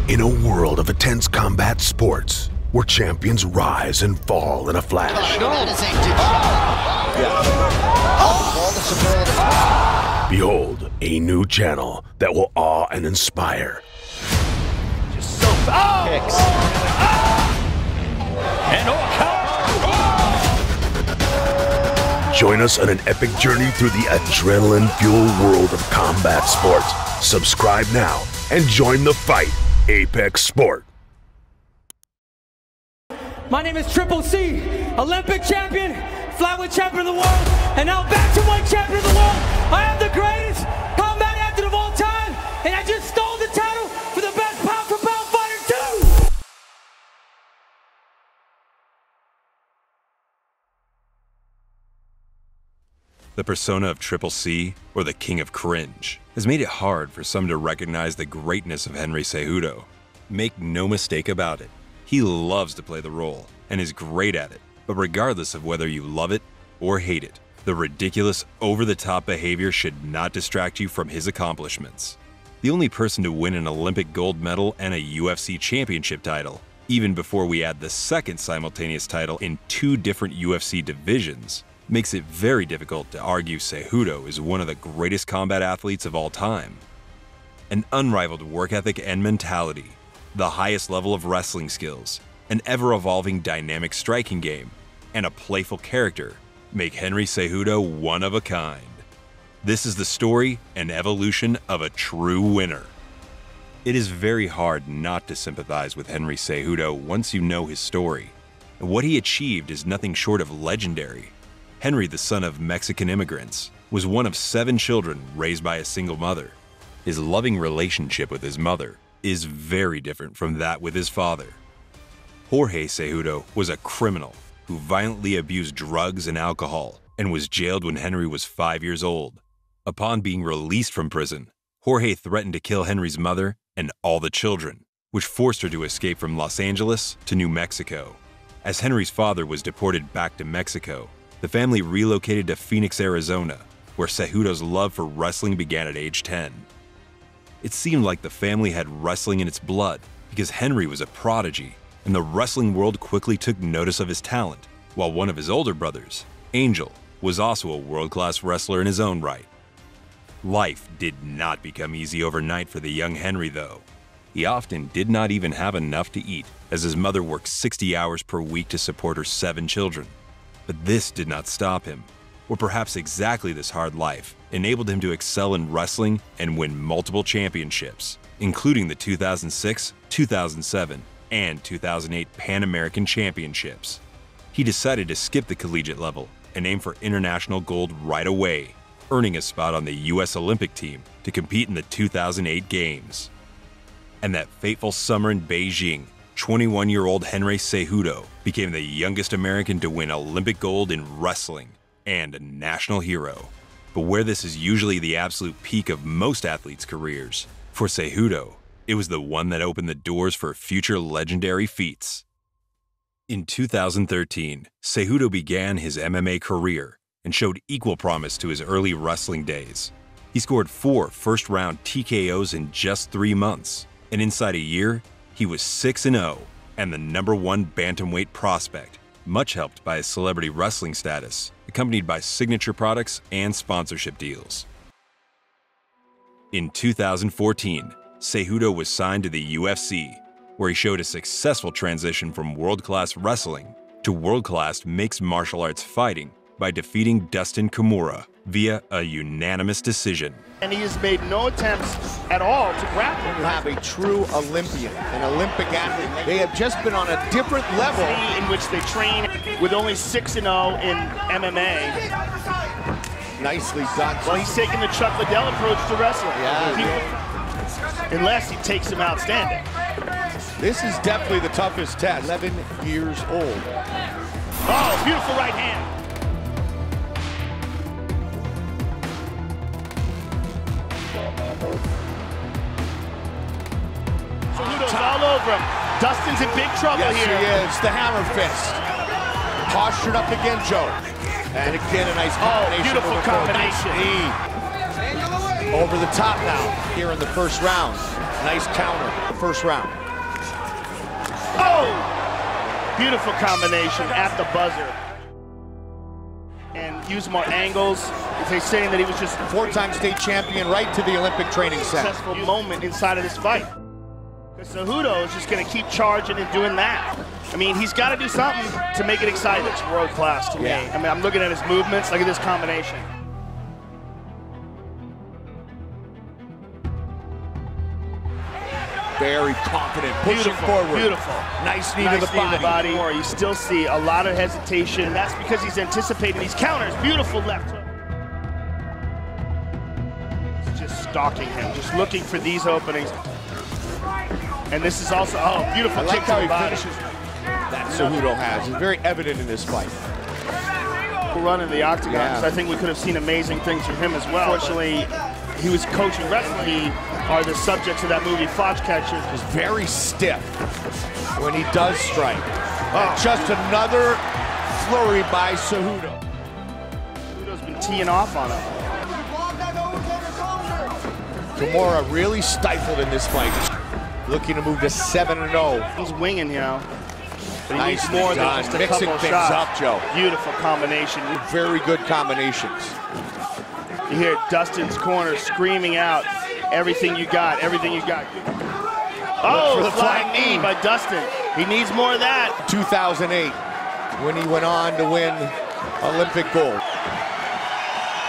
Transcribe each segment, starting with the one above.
In a world of intense combat sports, where champions rise and fall in a flash. Behold, a new channel that will awe and inspire. Just so kicks. And Join us on an epic journey through the adrenaline-fueled world of combat sports. Subscribe now and join the fight. Apex Sport. My name is Triple C, Olympic champion, flyweight champion of the world, and now Bantamweight champion of the world. I am the greatest combat athlete of all time, and I just stole the title for the best pound-for-pound fighter too! The persona of Triple C, or the King of Cringe, has made it hard for some to recognize the greatness of Henry Cejudo. Make no mistake about it, he loves to play the role, and is great at it, but regardless of whether you love it or hate it, the ridiculous, over-the-top behavior should not distract you from his accomplishments. The only person to win an Olympic gold medal and a UFC championship title, even before we add the second simultaneous title in 2 different UFC divisions, makes it very difficult to argue Cejudo is one of the greatest combat athletes of all time. An unrivaled work ethic and mentality, the highest level of wrestling skills, an ever-evolving dynamic striking game, and a playful character make Henry Cejudo one of a kind. This is the story and evolution of a true winner. It is very hard not to sympathize with Henry Cejudo once you know his story, and what he achieved is nothing short of legendary. Henry, the son of Mexican immigrants, was one of 7 children raised by a single mother. His loving relationship with his mother is very different from that with his father. Jorge Cejudo was a criminal who violently abused drugs and alcohol and was jailed when Henry was 5 years old. Upon being released from prison, Jorge threatened to kill Henry's mother and all the children, which forced her to escape from Los Angeles to New Mexico. As Henry's father was deported back to Mexico, the family relocated to Phoenix, Arizona, where Cejudo's love for wrestling began at age 10. It seemed like the family had wrestling in its blood because Henry was a prodigy, and the wrestling world quickly took notice of his talent, while one of his older brothers, Angel, was also a world-class wrestler in his own right. Life did not become easy overnight for the young Henry, though. He often did not even have enough to eat, as his mother worked 60 hours per week to support her 7 children. But this did not stop him, or perhaps exactly this hard life enabled him to excel in wrestling and win multiple championships, including the 2006, 2007, and 2008 Pan American Championships. He decided to skip the collegiate level and aim for international gold right away, earning a spot on the US Olympic team to compete in the 2008 Games. And that fateful summer in Beijing, 21-year-old Henry Cejudo became the youngest American to win Olympic gold in wrestling and a national hero. But where this is usually the absolute peak of most athletes' careers, for Cejudo, it was the one that opened the doors for future legendary feats. In 2013, Cejudo began his MMA career and showed equal promise to his early wrestling days. He scored 4 first-round TKOs in just 3 months, and inside a year, he was 6-0 and the #1 bantamweight prospect, much helped by his celebrity wrestling status, accompanied by signature products and sponsorship deals. In 2014, Cejudo was signed to the UFC, where he showed a successful transition from world-class wrestling to world-class mixed martial arts fighting by defeating Dustin Kimura via a unanimous decision. And he has made no attempts at all to grapple. You have a true Olympian, an Olympic athlete. They have just been on a different level. In which they train with only 6-0 in MMA. Nicely done. Well, he's taking the Chuck Liddell approach to wrestling. Yeah. Unless he takes him outstanding. This is definitely the toughest test. 11 years old. Oh, beautiful right hand. Cejudo's all over him. Dustin's in big trouble here. Yes, he is. The hammer fist. Postured up again, Joe. And again, a nice combination. Oh, beautiful combination. Over the top now, here in the first round. Nice counter, first round. Oh! Beautiful combination at the buzzer. And use more angles. They're saying that he was just Four-time state champion, right to the Olympic training center. Successful moment inside of this fight. Cejudo is just going to keep charging and doing that. I mean, he's got to do something to make it exciting. It's world class to me. I mean, I'm looking at his movements. Look at this combination. Very confident, pushing forward. Beautiful. Nice knee to the body. You still see a lot of hesitation. That's because he's anticipating these counters. Beautiful left hook. He's just stalking him, just looking for these openings. And this is also, beautiful kick to the body. That Cejudo has. It's very evident in this fight. Run in the octagon, I think we could have seen amazing things from him as well. Unfortunately, he was coaching wrestling. He are the subjects of that movie, Foxcatcher. He's very stiff when he does strike. Just another flurry by Cejudo. Cejudo's been teeing off on him. Kimura really stifled in this fight. Looking to move to 7-0. He's winging, you know. But he nice needs more than just a mixing couple things shots. up, Joe. Beautiful combination. Very good combinations. You hear Dustin's corner screaming out, everything you got, everything you got. Oh, the flying knee by Dustin. He needs more of that. 2008, when he went on to win Olympic gold.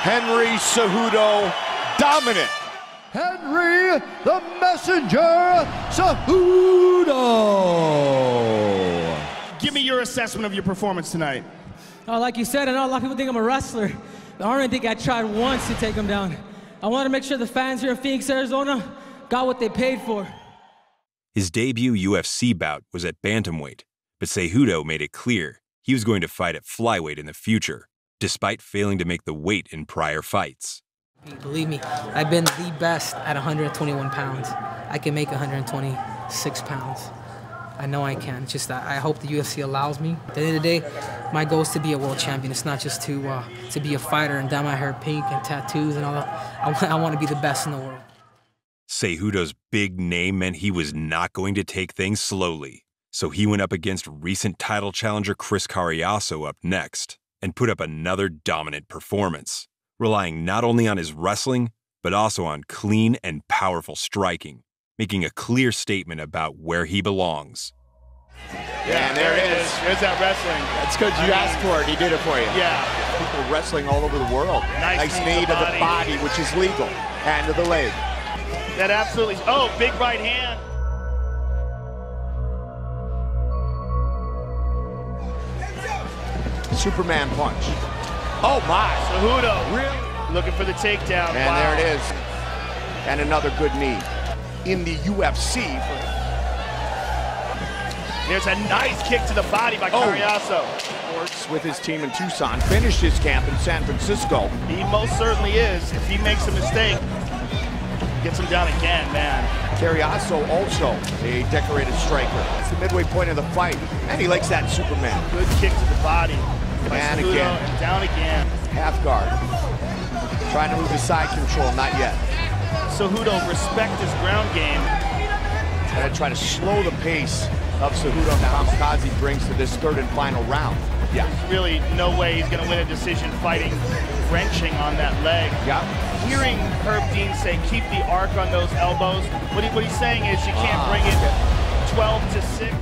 Henry Cejudo, dominant. Henry the Messenger Cejudo. Give me your assessment of your performance tonight. Like you said, I know a lot of people think I'm a wrestler. I don't think I tried once to take him down. I wanted to make sure the fans here in Phoenix, Arizona got what they paid for. His debut UFC bout was at Bantamweight, but Cejudo made it clear he was going to fight at Flyweight in the future, despite failing to make the weight in prior fights. Believe me, I've been the best at 121 pounds. I can make 126 pounds. I know I can. It's just that I hope the UFC allows me. At the end of the day, my goal is to be a world champion. It's not just to be a fighter and dye my hair pink and tattoos and all that. I want to be the best in the world. Cejudo's big name meant he was not going to take things slowly, so he went up against recent title challenger Chris Carriazo up next and put up another dominant performance, relying not only on his wrestling, but also on clean and powerful striking, making a clear statement about where he belongs. Yeah, there it is. There's that wrestling. That's because you asked for it. He did it for you. Yeah. People wrestling all over the world. Nice knee to the body, which is legal. Hand to the leg. That absolutely. Oh, big right hand. Superman punch. Oh my. Cejudo really looking for the takedown. And there it is. And another good knee. In the UFC. There's a nice kick to the body by Carriazo. Works with his team in Tucson. Finished his camp in San Francisco. He most certainly is. If he makes a mistake, gets him down again, man. Carriazo also a decorated striker. It's the midway point of the fight. And he likes that Superman. Good kick to the body. And Cejudo, again. and down again. Half guard. Trying to move to side control, not yet. Cejudo respect his ground game. And try to slow the pace of Cejudo Kamikaze brings to this third and final round. Yeah. There's really no way he's going to win a decision fighting, wrenching on that leg. Yeah. Hearing Herb Dean say, keep the arc on those elbows. What he's saying is you can't bring it 12 to 6.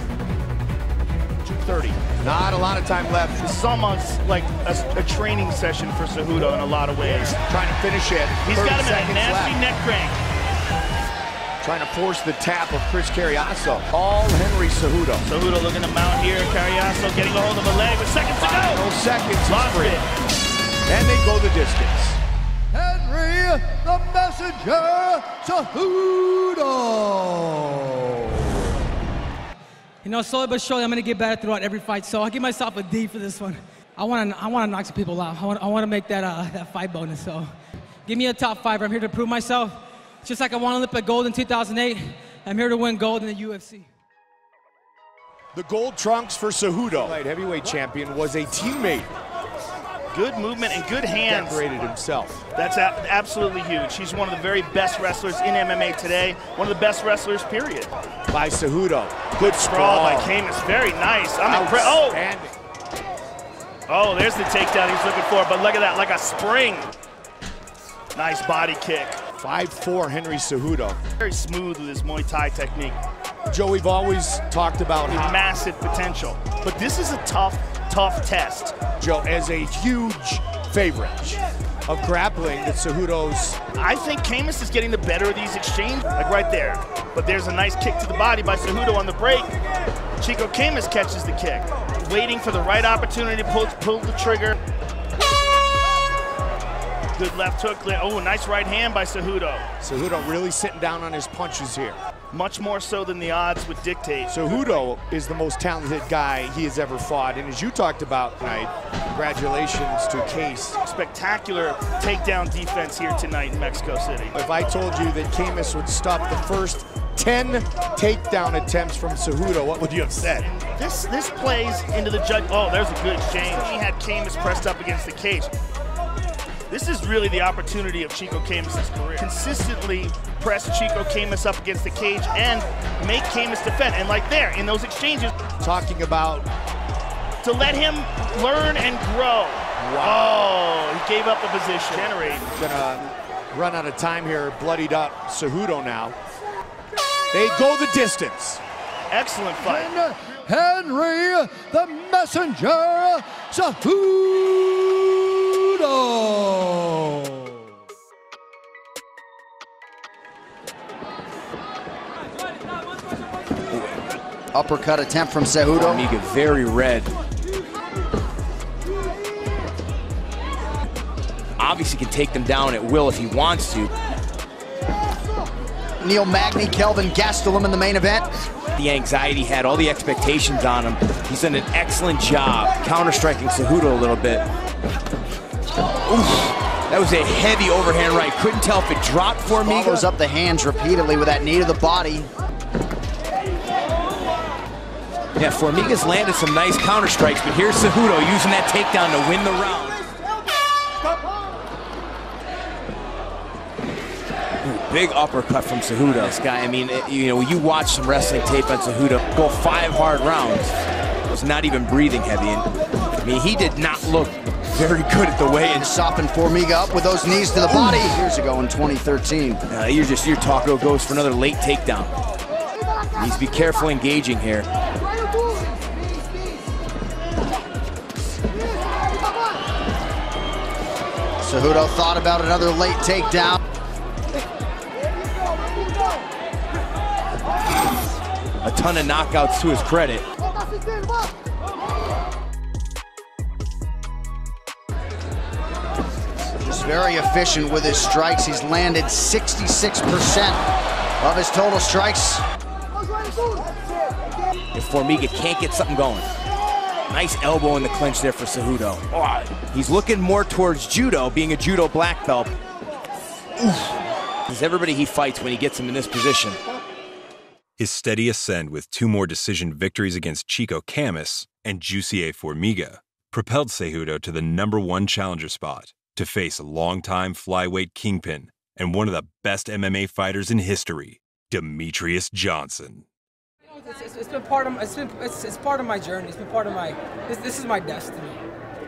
2:30. Not a lot of time left. This is almost like a training session for Cejudo in a lot of ways. Trying to finish it. He's got him in a nasty neck crank. Trying to force the tap of Chris Carriazo. All Henry Cejudo. Cejudo looking to mount here. Carriazo getting a hold of a leg with seconds to go. No seconds. Lost it. And they go the distance. Henry the Messenger Cejudo. You know, slowly but surely, I'm going to get better throughout every fight, so I'll give myself a D for this one. I want to knock some people out. I want to make that fight bonus, so give me a top 5. I'm here to prove myself. Just like I won Olympic gold in 2008, I'm here to win gold in the UFC. The gold trunks for Cejudo. Light heavyweight champion was a teammate Good movement and good hands. Decorated himself. That's absolutely huge. He's one of the very best wrestlers in MMA today. One of the best wrestlers, period. By Cejudo. Good sprawl sprawl. by Camus. Very nice. I'm impressed. Oh, there's the takedown he's looking for, but look at that, like a spring. Nice body kick. 5'4" Henry Cejudo. Very smooth with his Muay Thai technique. Joe, we've always talked about how massive potential, but this is a tough test. Joe, as a huge favorite of grappling, that Cejudo's. I think Camus is getting the better of these exchanges, like right there. But there's a nice kick to the body by Cejudo on the break. Chico Camus catches the kick, waiting for the right opportunity to pull the trigger. Good left hook. Oh, nice right hand by Cejudo. Cejudo really sitting down on his punches here. Much more so than the odds would dictate. Cejudo is the most talented guy he has ever fought, and as you talked about tonight, congratulations to Case. Spectacular takedown defense here tonight in Mexico City. If I told you that Camus would stop the first 10 takedown attempts from Cejudo, what would you have said? This plays into the judge. Oh, there's a good exchange. He had Camus pressed up against the cage. This is really the opportunity of Chico Camus' career. Consistently press Chico Camus up against the cage and make Camus defend. And like there, in those exchanges. Talking about. To let him learn and grow. Wow. Oh, he gave up a position. Gonna run out of time here, bloodied up Cejudo now. They go the distance. Excellent fight. And Henry the Messenger Cejudo. Uppercut attempt from Cejudo. Amiga very red. Obviously can take them down at will if he wants to. Neil Magny, Kelvin Gastelum in the main event. The anxiety he had, all the expectations on him. He's done an excellent job counter-striking Cejudo a little bit. Oof, that was a heavy overhand right. Couldn't tell if it dropped Formiga. Follows up the hands repeatedly with that knee to the body. Yeah, Formiga's landed some nice counter strikes, but here's Cejudo using that takedown to win the round. Ooh, big uppercut from Cejudo. This guy, I mean, you watch some wrestling tape on Cejudo, go 5 hard rounds, was not even breathing heavy. And, I mean, he did not look very good at the weigh-in. Sopping Formiga up with those knees to the body years ago in 2013. Your Taco goes for another late takedown. Needs to be careful engaging here. Cejudo thought about another late takedown. A ton of knockouts to his credit. Just very efficient with his strikes. He's landed 66% of his total strikes. If Formiga can't get something going. Nice elbow in the clinch there for Cejudo. Oh, he's looking more towards judo, being a judo black belt. He's everybody he fights when he gets him in this position. His steady ascent with 2 more decision victories against Chico Camus and Jussier Formiga propelled Cejudo to the #1 challenger spot to face longtime flyweight kingpin and one of the best MMA fighters in history, Demetrius Johnson. It's been part of it's part of my journey. It's been part of my this is my destiny.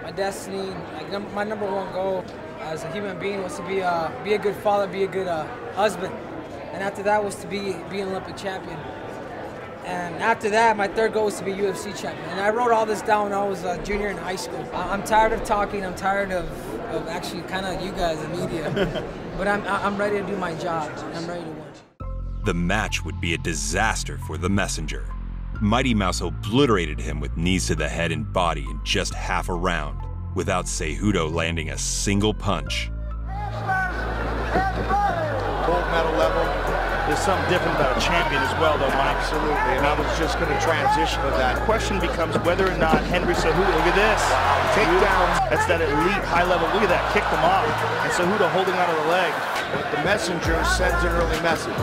My destiny, like my #1 goal as a human being was to be a good father, be a good husband, and after that was to be an Olympic champion. And after that, my 3rd goal was to be UFC champion. And I wrote all this down when I was a junior in high school. I'm tired of talking. I'm tired of actually kind of you guys, the media. But I'm ready to do my job. I'm ready to win. The match would be a disaster for the messenger. Mighty Mouse obliterated him with knees to the head and body in just half a round, without Cejudo landing a single punch. Gold medal level. There's something different about a champion as well, though, Mike. Absolutely, and I was just going to transition to that. The question becomes whether or not Henry Cejudo, look at this. Takedown. That's that elite high level. Look at that, kicked him off. And Cejudo holding onto the leg. But the messenger sends an early message.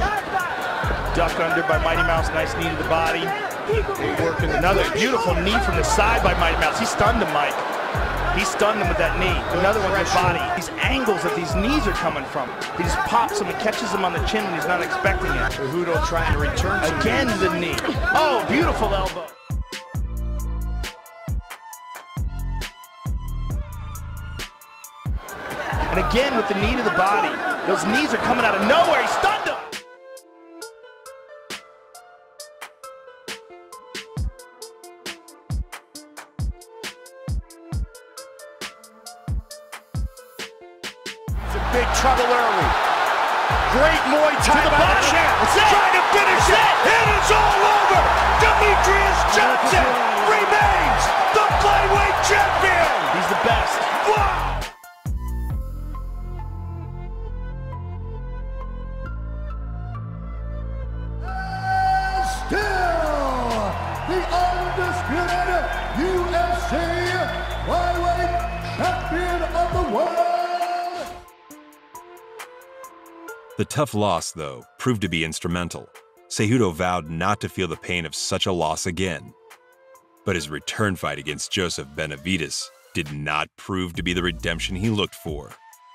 Duck under by Mighty Mouse, nice knee to the body. They work in another beautiful knee from the side by Mighty Mouse. He stunned him, Mike. He stunned him with that knee. Another one in the body. These angles that these knees are coming from. He just pops him and catches him on the chin when he's not expecting it. Cejudo trying to return to again the knee. Oh, beautiful elbow. And again with the knee to the body. Those knees are coming out of nowhere. He stunned him. Big trouble early. Great Muay Thai by the champ. Trying to finish it. And it's all over. Demetrius Johnson remains the Flyweight champion. He's the best. Wow. Still the undisputed UFC Flyweight champion of the world. The tough loss, though, proved to be instrumental. Cejudo vowed not to feel the pain of such a loss again. But his return fight against Joseph Benavidez did not prove to be the redemption he looked for.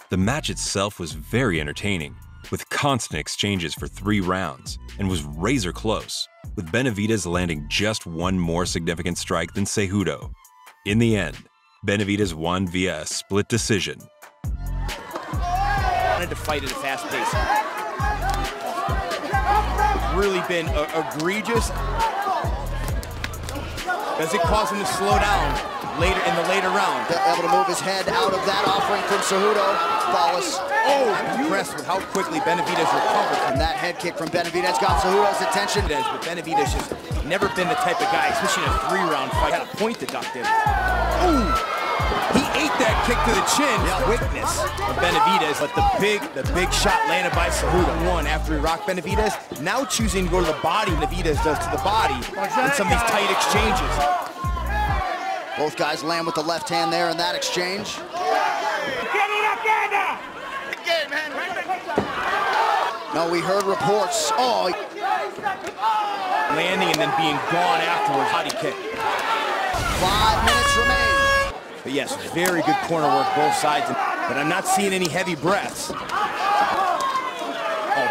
The match itself was very entertaining, with constant exchanges for 3 rounds, and was razor close, with Benavidez landing just one more significant strike than Cejudo. In the end, Benavidez won via a split decision. Wanted to fight at a fast pace. Really been egregious. Does it cause him to slow down later in the later round? Able to move his head out of that offering from Cejudo. Flawless. Oh, I'm impressed with how quickly Benavidez recovered. And that head kick from Benavidez got Cejudo's attention. But Benavidez has never been the type of guy, especially in a 3-round fight, got a point deducted. Ooh! He ate that kick to the chin. Quickness of Benavidez, but the big shot landed by Cejudo. One after he rocked Benavidez. Now choosing to go to the body. Benavidez does to the body in some of these tight exchanges. Both guys land with the left hand there in that exchange. No, we heard reports. Oh, landing and then being gone afterwards. Body kick. 5 minutes remain. But yes, very good corner work both sides. But I'm not seeing any heavy breaths. Oh,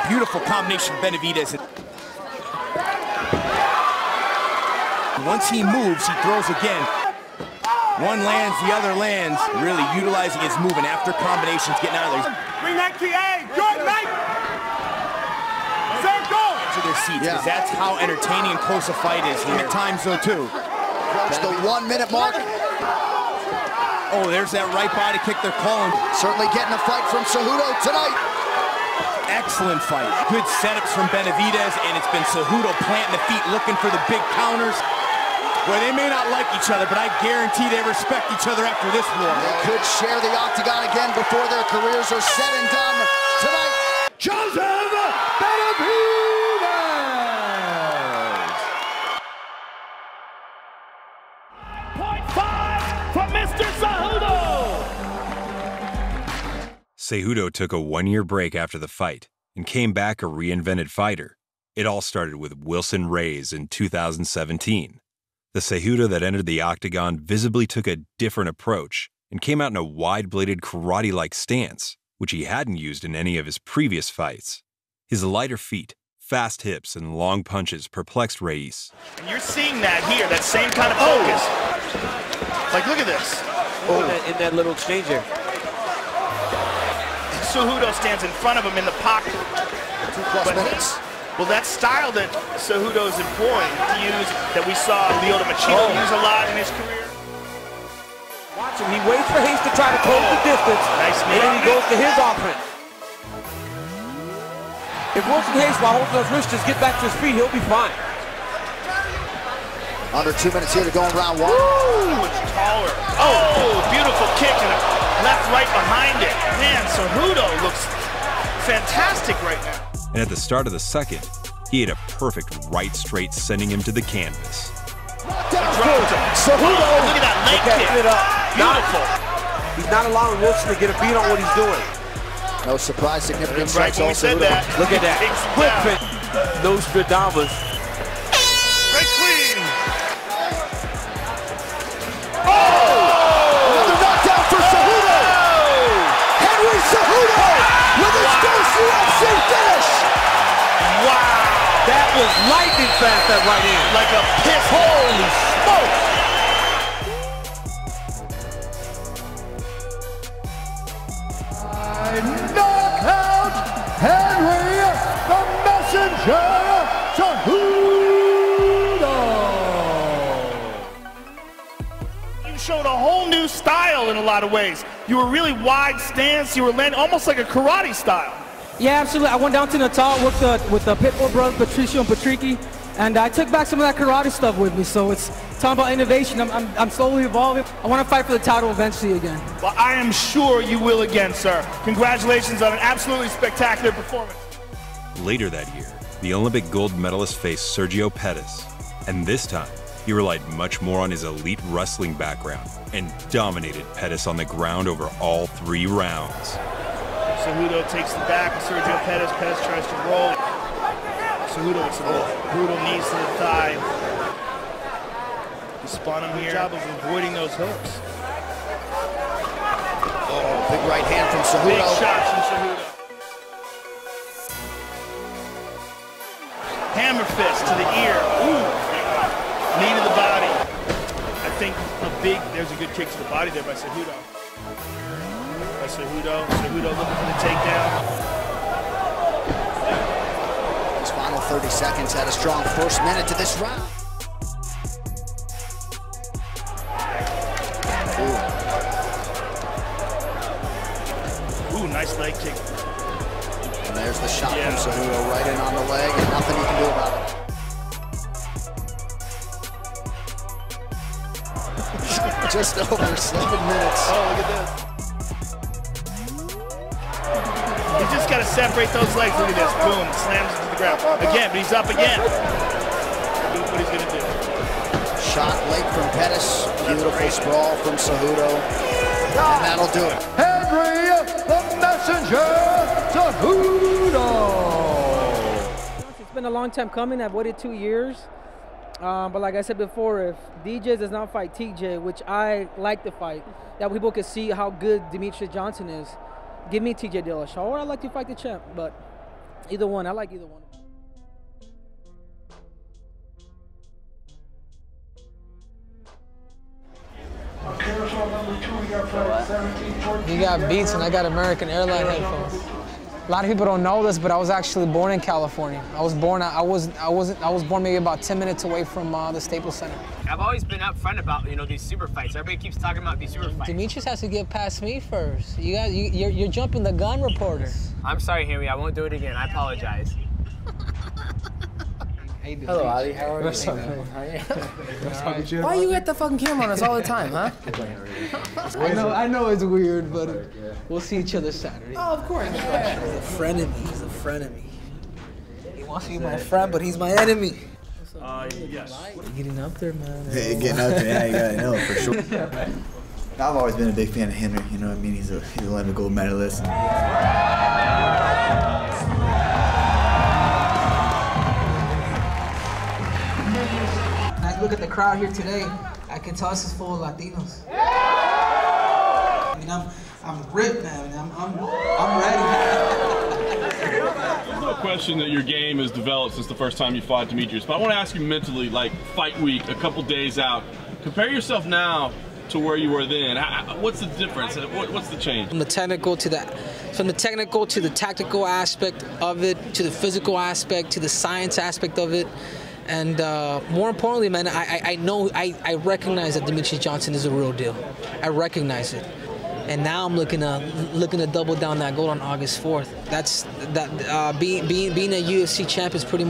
beautiful combination of Benavidez. Once he moves, he throws again. One lands, the other lands. Really utilizing his movement after combinations, getting out of there. Bring that TA. Good night. Circle. To their seats, because that's how entertaining and close a fight is here. At times, though, too. Approach the 1 minute mark. Oh, there's that right body kick they're calling. Certainly getting a fight from Cejudo tonight. Excellent fight. Good setups from Benavidez, and it's been Cejudo planting the feet, looking for the big counters. Well, they may not like each other, but I guarantee they respect each other after this war. They could share the octagon again before their careers are said and done tonight. Joseph Benavidez! From Mr. Cejudo! Cejudo took a 1-year break after the fight and came back a reinvented fighter. It all started with Wilson Reyes in 2017. The Cejudo that entered the octagon visibly took a different approach and came out in a wide-bladed karate-like stance, which he hadn't used in any of his previous fights. His lighter feet, fast hips, and long punches perplexed Reyes. And you're seeing that here, that same kind of focus. Like, look at this. In that little exchange here. Cejudo stands in front of him in the pocket. 2+ minutes. Well, that style that Cejudo's employing to use, that we saw Lyoto Machado use a lot in his career. Watch him. He waits for Hayes to try to close the distance. Nice and then he goes to his offense. If Wilson Hayes, while holding those wrists, just get back to his feet, he'll be fine. Under 2 minutes here to go in round 1. Woo! Much taller. Oh, beautiful kick and a left right behind it. Man, Cejudo looks fantastic right now. And at the start of the second, he had a perfect right straight, sending him to the canvas. Dropped him. Cejudo, look at that leg kick. Beautiful. He's not allowing Wilson to get a beat on what he's doing. No surprise, significant Right strikes when we said that. Look at that. Quick fit. Those Stradamus. Right clean. Another knockdown was lightning fast, that right hand. Like a piss. Holy smoke! Knockout Henry the Messenger Cejudo. You showed a whole new style in a lot of ways. You were really wide stance. You were landing almost like a karate style. Yeah, absolutely. I went down to Natal with the Pitbull brothers, Patricio and Patricky, and I took back some of that karate stuff with me. So it's talking about innovation. I'm slowly evolving. I want to fight for the title eventually again. Well, I am sure you will again, sir. Congratulations on an absolutely spectacular performance. Later that year, the Olympic gold medalist faced Sergio Pettis, and this time, he relied much more on his elite wrestling background and dominated Pettis on the ground over all 3 rounds. Cejudo takes the back of Sergio Pettis. Pettis tries to roll. Cejudo with some brutal knees to the thigh. He spun him here. Good job of avoiding those hooks. Oh, big right hand from Cejudo. Big shots from Cejudo. Hammer fist to the ear. Ooh. Knee to the body. I think there's a good kick to the body there by Cejudo. Cejudo looking for the takedown. His final 30 seconds had a strong first minute to this round. Ooh, nice leg kick. And there's the shot from Cejudo right in on the leg, and nothing you can do about it. Just over 7 minutes. Oh, look at this. He's just got to separate those legs. Look at this. Boom. Slams into the ground. Again, but he's up again. Look what he's going to do. Shot late from Pettis. Beautiful sprawl from Cejudo. And that'll do it. Henry the Messenger Cejudo. It's been a long time coming. I've waited 2 years. But like I said before, if DJ does not fight TJ, which I like to fight, that people can see how good Demetrius Johnson is, give me TJ Dillashaw, or I'd like to fight the champ, but either one, I like either one. You got Beats and I got American Airline headphones. A lot of people don't know this, but I was actually born in California. I was born maybe about 10 minutes away from the Staples Center. I've always been upfront about, these super fights. Everybody keeps talking about these super fights. Demetrius has to get past me first. You're jumping the gun, reporter. I'm sorry, Henry. I won't do it again. I apologize. Hello, Ali. How are you? What's up, man? Why are you at the fucking camera on us all the time, huh? I know it's weird, but we'll see each other Saturday. Oh, of course. He's a friend of me. He's a friend of me. He wants to be my friend, but he's my enemy. Yes. You're getting up there, man. Hey, getting up there, yeah, you gotta know for sure. I've always been a big fan of Henry. You know what I mean? He's one of the gold medalists. Look at the crowd here today. I can tell this is full of Latinos. I mean, I'm ripped, man. I'm ready. There's no question that your game has developed since the first time you fought Demetrius, but I want to ask you mentally, like fight week, a couple days out, compare yourself now to where you were then. What's the difference? What's the change? From the technical to the tactical aspect of it, to the physical aspect, to the science aspect of it. And more importantly, man, I recognize that Demetrius Johnson is a real deal. I recognize it, and now I'm looking to double down that goal on August 4th. Being a UFC champ was pretty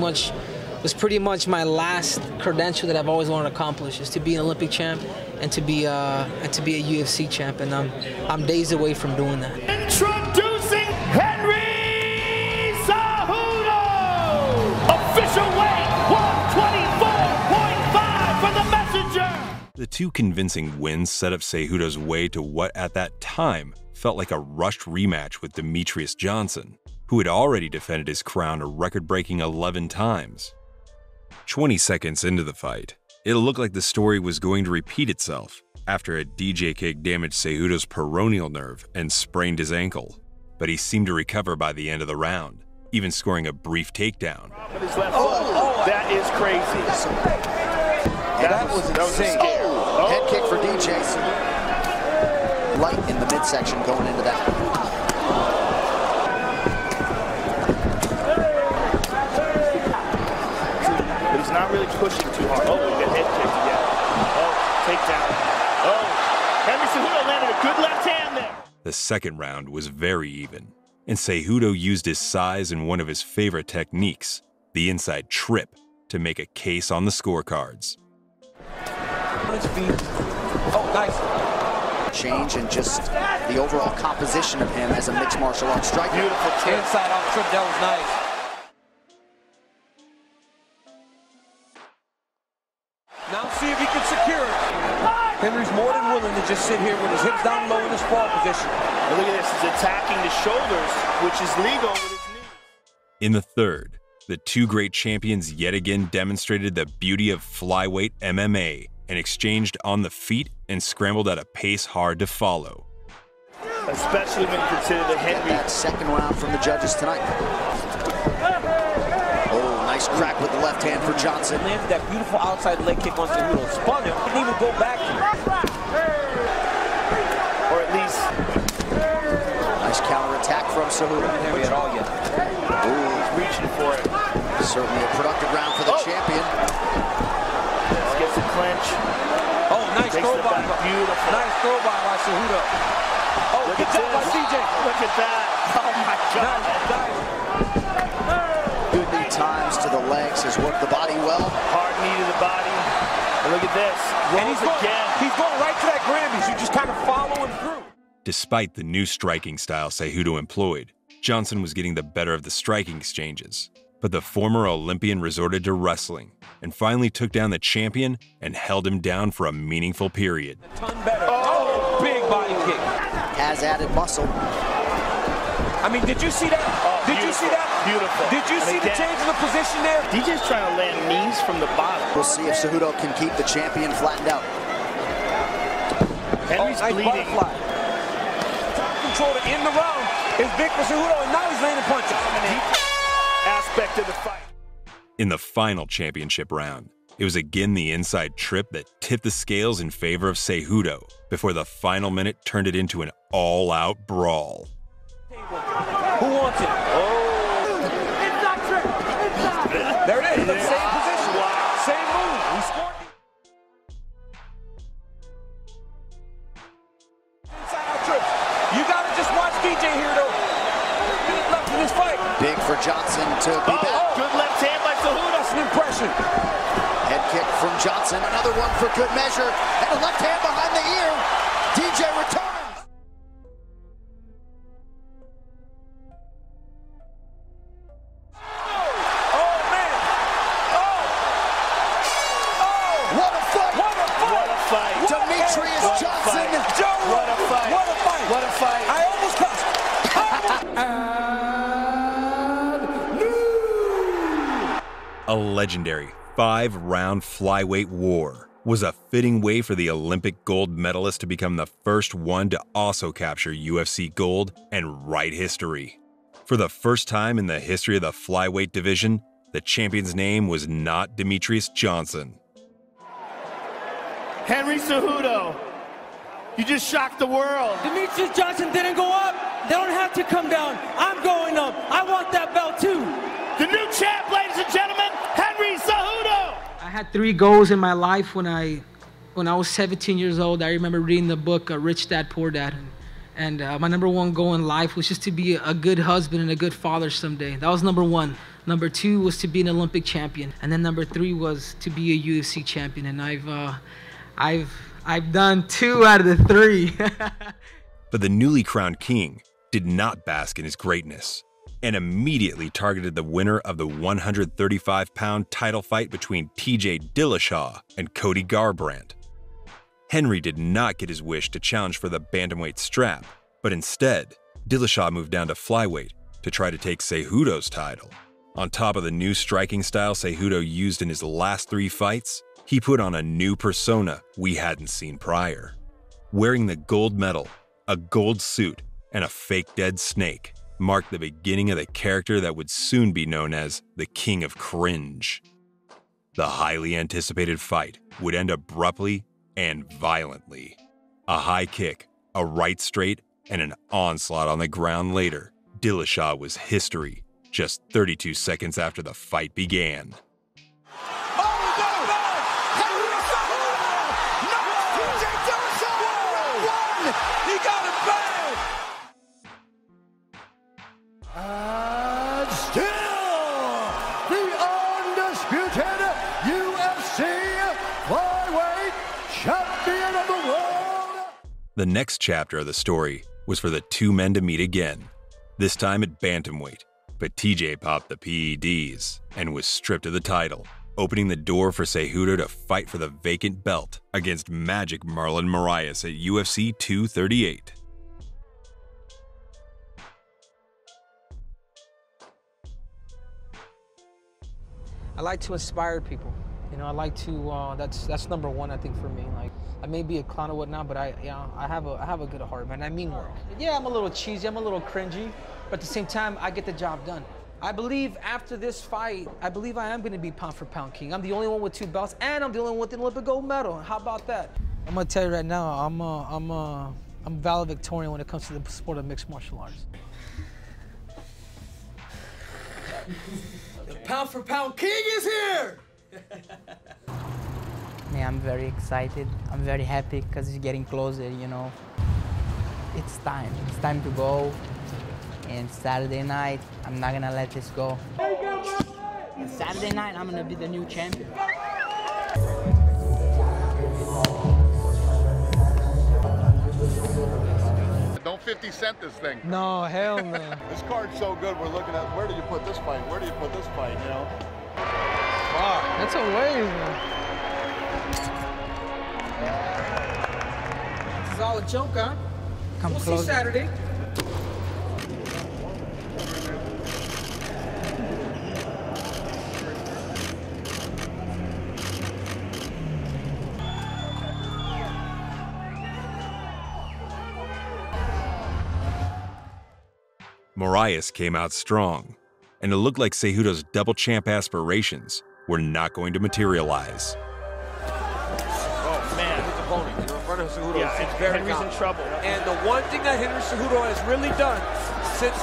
much my last credential that I've always wanted to accomplish, is to be an Olympic champ and to be a UFC champ, and I'm days away from doing that. Introducing Henry Cejudo, official weight 124.5 for the Messenger. The 2 convincing wins set up Cejudo's way to what at that time felt like a rushed rematch with Demetrius Johnson, who had already defended his crown a record-breaking 11 times. 20 seconds into the fight, it looked like the story was going to repeat itself after a DJ kick damaged Cejudo's peroneal nerve and sprained his ankle, but he seemed to recover by the end of the round, even scoring a brief takedown. That is crazy. That was insane. Head kick for DJ. Light in the midsection going into that. But he's not really pushing too hard. Oh, good head kick again. Oh, takedown. Oh, Henry Cejudo landed a good left hand there. The second round was very even, and Cejudo used his size and one of his favorite techniques, the inside trip, to make a case on the scorecards. Oh, nice. Change in just the overall composition of him as a mixed martial arts striker. Beautiful trip. Inside out trip, that was nice. Now see if he can secure it. Henry's more than willing to just sit here with his hips down low in the spar position. And look at this, he's attacking the shoulders, which is legal with his knee. In the third, the two great champions yet again demonstrated the beauty of flyweight MMA and exchanged on the feet and scrambled at a pace hard to follow. Especially when you consider the Henry. That second round from the judges tonight. Oh, nice crack with the left hand for Johnson. Landed that beautiful outside leg kick on Cejudo. Spun him, didn't even go back. Or at least. Nice counter attack from Cejudo. Henry at all yet. Ooh, he's reaching for it. Certainly a productive round for the champion. Gets a clinch. Oh, nice throw by. Beautiful. Nice throw by Cejudo. Oh, look good job by CJ. Look at that. Oh my God. Nice. Good knee times to the legs, has worked the body well. Hard knee to the body. And look at this. And he's going right to that Grammys. You just kind of follow him through. Despite the new striking style Cejudo employed, Johnson was getting the better of the striking exchanges. But the former Olympian resorted to wrestling and finally took down the champion and held him down for a meaningful period. A ton better. Oh, big body kick. Has added muscle. I mean, did you see that? Oh, did you see that? Beautiful. Did you see the change in the position there? DJ's trying to land knees from the bottom. We'll see if Cejudo can keep the champion flattened out. Henry's nice bleeding. Butterfly. Top control to end the round is big for Cejudo, and now he's landing punches. Aspect of the fight. In the final championship round, it was again the inside trip that tipped the scales in favor of Cejudo before the final minute turned it into an all-out brawl. Who wants it? Oh! Inside trip! Inside! There it is, the same position. Wow. Same move. He scored. Inside out trips. You gotta just watch DJ here, though. He's left in this fight. Big for Johnson to be back. Good left hand by Cejudo. That's an impression. Head kick from Johnson. Another one for good measure. And a left hand behind the ear. DJ returns. A legendary 5-round flyweight war was a fitting way for the Olympic gold medalist to become the first one to also capture UFC gold and write history. For the first time in the history of the flyweight division, the champion's name was not Demetrius Johnson. Henry Cejudo, you just shocked the world. Demetrius Johnson didn't go up. They don't have to come down. I'm going up. I want that belt too. The new champ, ladies and gentlemen, Henry Cejudo. I had 3 goals in my life when I was 17 years old. I remember reading the book Rich Dad, Poor Dad. And my number 1 goal in life was just to be a good husband and a good father someday. That was number 1. Number 2 was to be an Olympic champion. And then number 3 was to be a UFC champion. And I've done 2 out of the 3. But the newly crowned king did not bask in his greatness and immediately targeted the winner of the 135-pound title fight between TJ Dillashaw and Cody Garbrandt. Henry did not get his wish to challenge for the bantamweight strap, but instead, Dillashaw moved down to flyweight to try to take Cejudo's title. On top of the new striking style Cejudo used in his last 3 fights, he put on a new persona we hadn't seen prior. Wearing the gold medal, a gold suit, and a fake dead snake, marked the beginning of the character that would soon be known as the King of Cringe. The highly anticipated fight would end abruptly and violently. A high kick, a right straight, and an onslaught on the ground later, Dillashaw was history just 32 seconds after the fight began. He got it back! And still, the undisputed UFC Flyweight Champion of the world! The next chapter of the story was for the two men to meet again, this time at Bantamweight, but TJ popped the PEDs and was stripped of the title, opening the door for Cejudo to fight for the vacant belt against Magic Marlon Moraes at UFC 238. I like to inspire people. You know, I like to. That's number one, I think, for me. Like, I may be a clown or whatnot, but I have a good heart, man. I mean work. Yeah, I'm a little cheesy, I'm a little cringy, but at the same time, I get the job done. I believe after this fight, I believe I am going to be pound for pound king. I'm the only one with 2 belts, and I'm the only one with an Olympic gold medal. How about that? I'm going to tell you right now, I'm valedictorian when it comes to the sport of mixed martial arts. The pound for pound king is here! Yeah, I'm very excited. I'm very happy because it's getting closer, you know. It's time. It's time to go. And Saturday night, I'm not gonna let this go. And Saturday night, I'm gonna be the new champion. Don't 50 cent this thing. No, hell no. This card's so good, we're looking at where do you put this fight? Where do you put this fight, you know? Fuck, that's a ways, man. This is all a joke, huh? We'll see Saturday. Moraes came out strong, and it looked like Cejudo's double champ aspirations were not going to materialize. Oh, man. His opponent, in front of Cejudo, Yeah, seems very Henry's in trouble. And the one thing that Henry Cejudo has really done since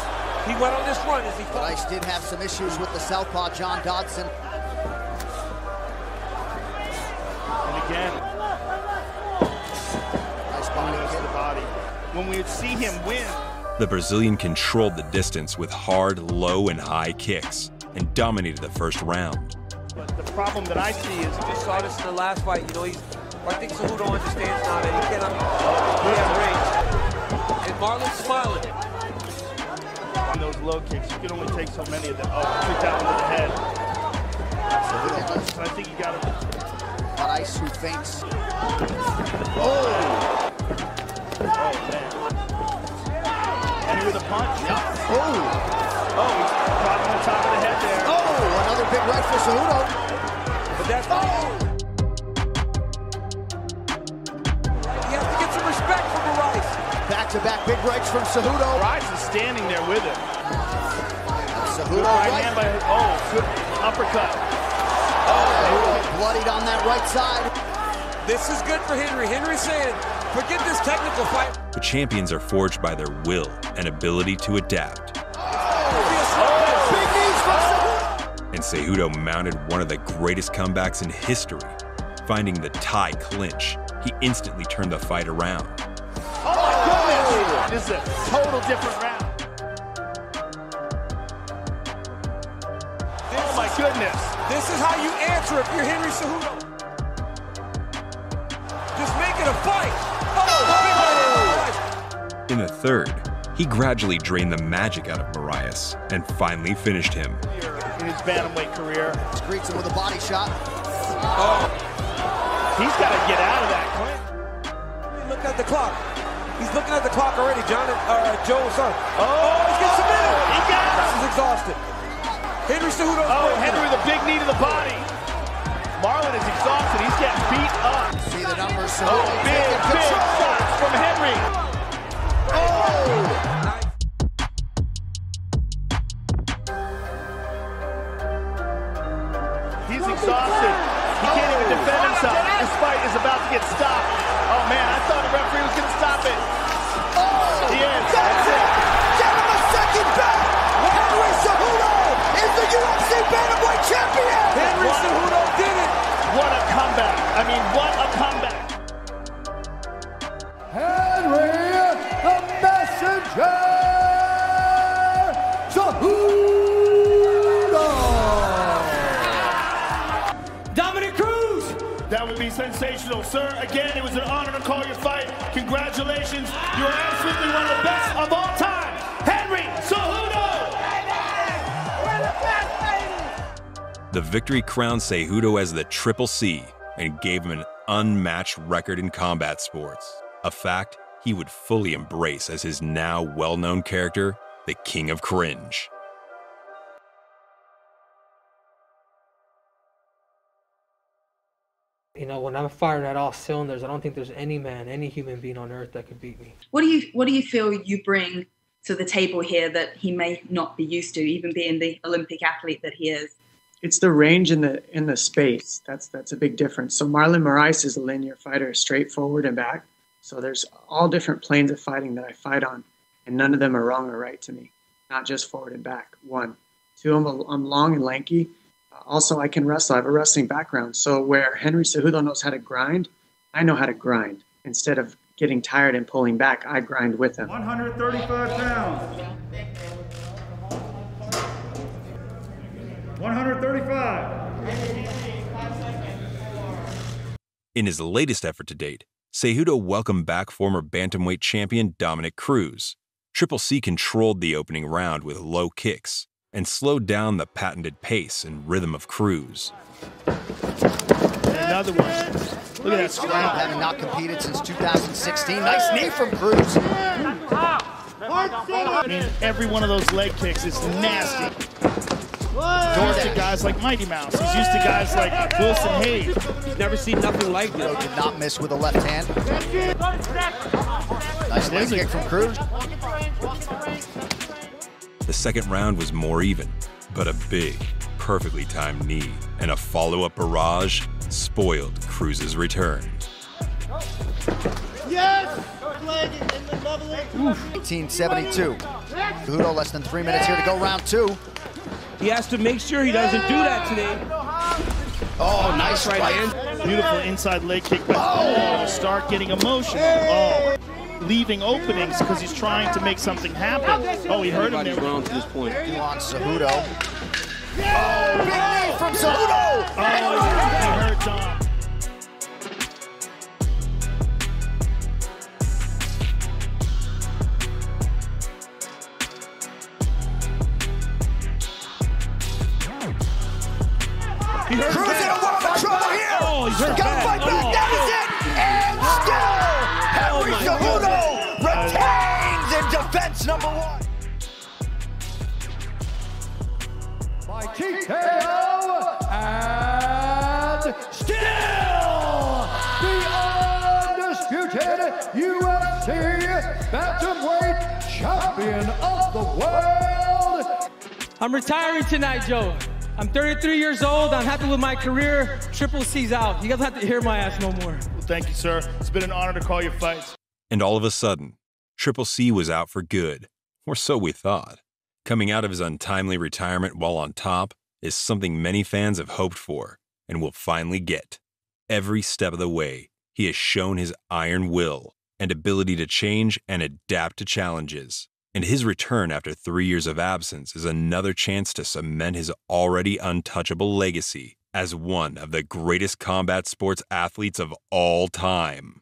he went on this run is he fought. Rice did have some issues with the southpaw, John Dodson. And again, nice body to the body. When we would see him win, The Brazilian controlled the distance with hard, low, and high kicks and dominated the first round. but the problem that I see is We just saw this in the last fight. You know, I think Cejudo understands now that he cannot. He has range. And Marlon's smiling. on those low kicks, you can only take so many of them. Oh, took that one to the head. So I think you got to. Rice who feints. Oh, man. Henry with a punch. Yeah. Oh, he's caught him on top of the head there. Oh, another big right for Cejudo. But that's He has to get some respect from Rice. Back-to-back big rights from Cejudo. Rice is standing there with him. Cejudo Right right. hand by, oh, good uppercut. Oh, bloodied on that right side. This is good for Henry. Henry's saying, forget this technical fight. The champions are forged by their will and ability to adapt. Big knees from Cejudo. And Cejudo mounted one of the greatest comebacks in history. Finding the tie clinch, he instantly turned the fight around. Oh my goodness! This is a total different round. Oh my goodness! This is how you answer if you're Henry Cejudo. Just make it a fight. Oh! In the third, he gradually drained the magic out of Moraes and finally finished him. In his bantamweight career, Greets him with a body shot. Oh! he's got to get out of that quick. Look at the clock. He's looking at the clock already, Joe's son. Oh, he's getting submitted. He got him. This is exhausted. Henry Cejudo. Oh, Henry with a big knee to the body. Marlon is exhausted. He's getting beat up. See the numbers. Oh, big shots from Henry. Oh! He's exhausted. He can't even defend himself. This fight is about to get stopped. Oh man, I thought the referee was gonna stop it. Oh, he is. That's it. Get him a second back. Henry Cejudo is the UFC Bantamweight champion. Henry Cejudo did it. What a comeback. I mean, what a comeback. Henry the Messenger Cejudo. Dominic Cruz. That would be sensational, sir. Again, it was an honor to call your fight. Congratulations. You are absolutely one of the best of all time. Henry Cejudo. The victory crowned Cejudo as the Triple C and gave him an unmatched record in combat sports, a fact he would fully embrace as his now well-known character, the King of Cringe. You know, when I'm firing at all cylinders, I don't think there's any man, any human being on earth that could beat me. What do you feel you bring to the table here that he may not be used to, even being the Olympic athlete that he is? It's the range in the space. That's a big difference. So Marlon Moraes is a linear fighter, straight forward and back. So there's all different planes of fighting that I fight on, and none of them are wrong or right to me. Not just forward and back. 1. 2, I'm long and lanky. Also, I can wrestle. I have a wrestling background. So where Henry Cejudo knows how to grind, I know how to grind. Instead of getting tired and pulling back, I grind with him. 135 pounds. 135. In his latest effort to date, Cejudo welcomed back former bantamweight champion Dominic Cruz. Triple C controlled the opening round with low kicks and slowed down the patented pace and rhythm of Cruz. Another one. Look at that scrap. Having not competed since 2016. Nice knee from Cruz. I mean, every one of those leg kicks is nasty. He's used to guys like Mighty Mouse. He's used to guys like Wilson Hayes. Never seen nothing like this. Did not miss with the left hand. Nice leg kick from Cruz. The second round was more even, but a big, perfectly timed knee and a follow-up barrage spoiled Cruz's return. Yes! Leg in the leveling. 1872. Cejudo less than 3 minutes here to go round 2. He has to make sure he doesn't do that today. Oh, nice right hand. Beautiful inside leg kick, but to start getting emotional. Oh, leaving openings because he's trying to make something happen. Oh, he hurt him there. Ground to this point. On Cejudo. Oh, big knee from Cejudo. Oh, he hurt Dom. Cruz in a world of trouble here. Oh, he's hurt Got to fight back. That is it. And still, Henry Cejudo retains in defense number 1. By TKO, and still the undisputed UFC Bantamweight champion of the world. I'm retiring tonight, Joe. I'm 33 years old. I'm happy with my career. Triple C's out. You guys don't have to hear my ass no more. Well, thank you, sir. It's been an honor to call your fights. And all of a sudden, Triple C was out for good, or so we thought. Coming out of his untimely retirement while on top is something many fans have hoped for and will finally get. Every step of the way, he has shown his iron will and ability to change and adapt to challenges. And his return after 3 years of absence is another chance to cement his already untouchable legacy as one of the greatest combat sports athletes of all time.